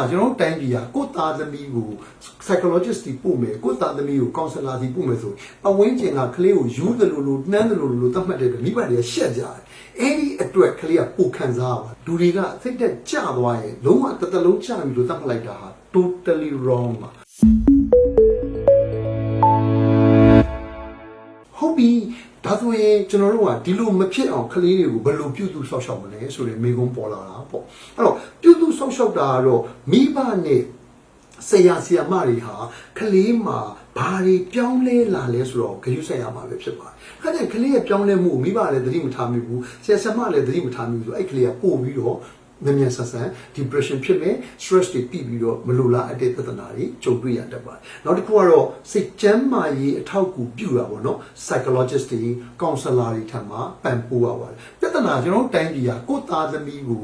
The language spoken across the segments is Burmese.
ကျွန်တော်တိုင်းပြည်ကကိုသားသမီးကို psychologist တွေပို့မယ်ကိုသားသမီးကို counselor တွေပို့မယ်ဆိုအဝင်းကျင်ကကလေးကိုယူတယ်လို့နှမ်းတယ်လို့သတ်မှတ်တဲ့မိဘတွေကရှက်ကြတယ်အဲ့ဒီအတွက်ကလေးကပိုခံစားရပါလူတွေကစိတ်သက်ကြသွားရင်လုံးဝတစ်သက်လုံးကြပြီလို့သတ်မှတ်လိုက်တာဟာ totally wrong ပါဟုတ်ပြီဒါဆိုရင်ကျွန်တော်တို့ကဒီလိုမဖြစ်အောင်ကလေးတွေကိုဘယ်လိုပြုစုဆောက်ရှောက်မလဲဆိုတဲ့မိကုံးပေါ်လာတာပေါ့အဲ့တော့ပြုစုဆောက်ရှောက်တာကတော့မိဘနဲ့ဆရာဆရာမတွေဟာကလေးမှာဘာတွေပြောင်းလဲလာလဲဆိုတော့ဂရုစိုက်ရမှာပဲဖြစ်ပါတယ်။အဲ့ဒါကလေးရဲ့ပြောင်းလဲမှုမိဘလည်းသတိမထားမိဘူးဆရာဆရာမလည်းသတိမထားမိဘူးဆိုအဲ့ကလေးကပို့ပြီးတော့မြန်ဆန်ဆန် depression ဖြစ်မယ် stress တွေပြီးပြီးတော့မလိုလားအပ်တဲ့ပြဿနာတွေကြုံတွေ့ရတတ်ပါတယ်။နောက်တစ်ခုကတော့စိတ်ကျန်းမာရေးအထောက်အကူပြုတာပေါ့နော် psychologist တွေ counselor တွေထံမှာပံ့ပိုးရပါတယ်။ပြဿနာကျွန်တော်တိုင်းပြည်ကကိုသားသမီးကို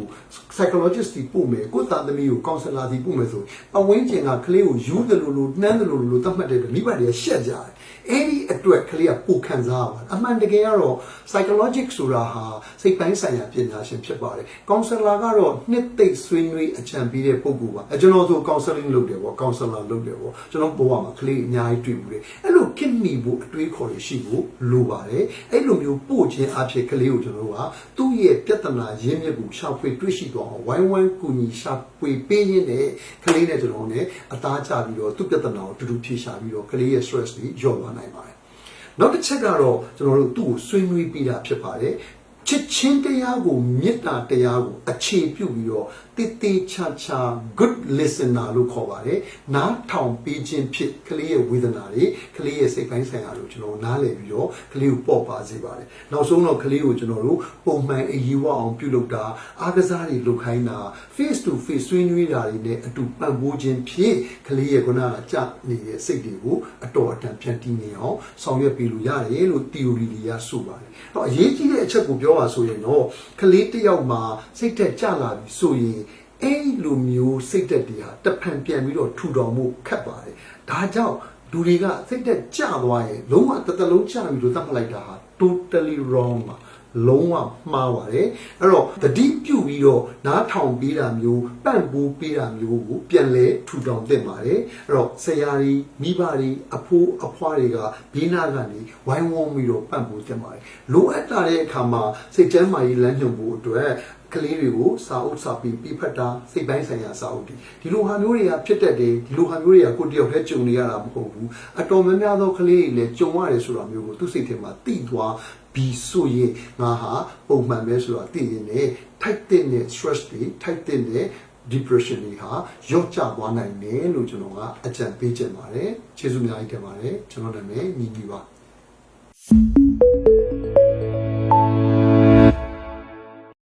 psychologist တွေပို့မယ်ကိုသားသမီးကို counselor တွေပို့မယ်ဆိုအဝင်းကျင်ကကလေးကိုယူတယ်လို့နှမ်းတယ်လို့သတ်မှတ်တဲ့မိဘတွေကရှက်ကြတယ်။အဲ့ဒီအတွက်ကလေးကပိုခံစားရပါတယ်။အမှန်တကယ်ကတော့ psychological ဆိုတာဟာစိတ်ပိုင်းဆိုင်ရာပညာရှင်ဖြစ်ပါတယ်။ counselor ကတော့နှစ်သိမ့်ဆွေးနွေးအကြံပေးတဲ့ပုဂ္ဂိုလ်ပါကျွန်တော်ဆို counseling လုပ်တယ်ပေါ့ counselor လုပ်တယ်ပေါ့ကျွန်တော်ဘဝမှာကလေးအများကြီးတွေ့ဘူးတယ်အဲ့လိုခင်မိဖို့အတွေးခေါ်ရရှိဖို့လိုပါတယ်အဲ့လိုမျိုးပို့ခြင်းအဖြစ်ကလေးကိုကျွန်တော်တို့ကသူ့ရဲ့ပြဿနာရင်းမြစ်ကိုရှာဖွေတွေ့ရှိသွားအောင်ဝိုင်းဝန်းကူညီရှာဖွေပေးရင်းနဲ့ကလေးနဲ့ကျွန်တော်နဲ့အသားကျပြီးတော့သူ့ပြဿနာကိုတူတူဖြေရှာပြီးတော့ကလေးရဲ့ stress တွေလျော့သွားနိုင်ပါတယ်နောက်တစ်ချက်ကတော့ကျွန်တော်တို့သူ့ကိုဆွေးနွေးပေးတာဖြစ်ပါတယ်ချစ်ချင်းတရားကိုမေတ္တာတရားကိုအခြေပြုပြီးတော့တည်တည်ချာချာ good listener လို့ခေါ်ပါတယ်နားထောင်ပေးခြင်းဖြစ်ကလေးရဲ့ဝေဒနာတွေကလေးရဲ့စိတ်ပိုင်းဆိုင်ရာကိုကျွန်တော်နားလည်ပြီးတော့ကလေးကိုပေါ့ပါစေပါတယ်နောက်ဆုံးတော့ကလေးကိုကျွန်တော်တို့ပုံမှန်အရေးဝအောင်ပြုလုပ်တာအားကစားတွေလုပ်ခိုင်းတာ face to face ဆွေးနွေးတာတွေနဲ့အတူပံ့ပိုးခြင်းဖြစ်ကလေးရဲ့ခုနကကြနေတဲ့စိတ်တွေကိုအတော်အတန်ဖြန့်တီးနေအောင်ဆောင်ရွက်ပေးလို့ရတယ်လို့ theory တွေကဆိုပါတယ်တော့အရေးကြီးတဲ့အချက်ကိုပြောပါဆိုရင်တော့ကလေးတစ်ယောက်မှာစိတ်သက်ကြလာပြီဆိုရင်အဲ့လိုမျိုးစိတ်သက်တွေဟာတဖန်ပြန်ပြီးတော့ထူထောင်မှုခက်ပါတယ်ဒါကြောင့်လူတွေကစိတ်သက်ကြသွားရင်လုံးဝတစ်သက်လုံးကြပြီလို့သတ်မှတ်လိုက်တာဟာ totally wrong ပါလုံးဝမှားပါတယ်အဲ့တော့တတိပြုပြီးတော့နားထောင်ပေးတာမျိုးပံ့ပိုးပေးတာမျိုးကိုပြန်လဲထူထောင်သင့်ပါတယ်အဲ့တော့ဆရာကြီးမိဘတွေအဖိုးအဖွားတွေကဘေးနားကနေဝိုင်းဝန်းပြီးတော့ပံ့ပိုးသင့်ပါတယ်လိုအပ်တာတဲ့အခါမှာစိတ်ကျန်းမာရေးလမ်းညွှန်ဖို့အတွက်ကလေးတွေကိုစာအုပ်စာပြီးပြဖတ်တာစိတ်ပိုင်းဆိုင်ရာစာအုပ်ဒီလိုဟာမျိုးတွေကဖြစ်တတ်တယ်ဒီလိုဟာမျိုးတွေကကိုတယောက်တည်းကြုံနေရတာမဟုတ်ဘူးအတော်များများသောကလေးတွေလည်းကြုံရတယ်ဆိုတာမျိုးကိုသူ့စိတ်ထဲမှာသိသွားပြီးဆိုရင်ငါဟာပုံမှန်ပဲဆိုတာသိရင်လည်းထိုက်တဲ့ stress တွေထိုက်တဲ့ depression တွေဟာရော့ကျသွားနိုင်တယ်လို့ကျွန်တော်ကအကြံပေးချင်ပါတယ်ကျေးဇူးအများကြီးတင်ပါတယ်ကျွန်တော်နာမည်ညီညီပါ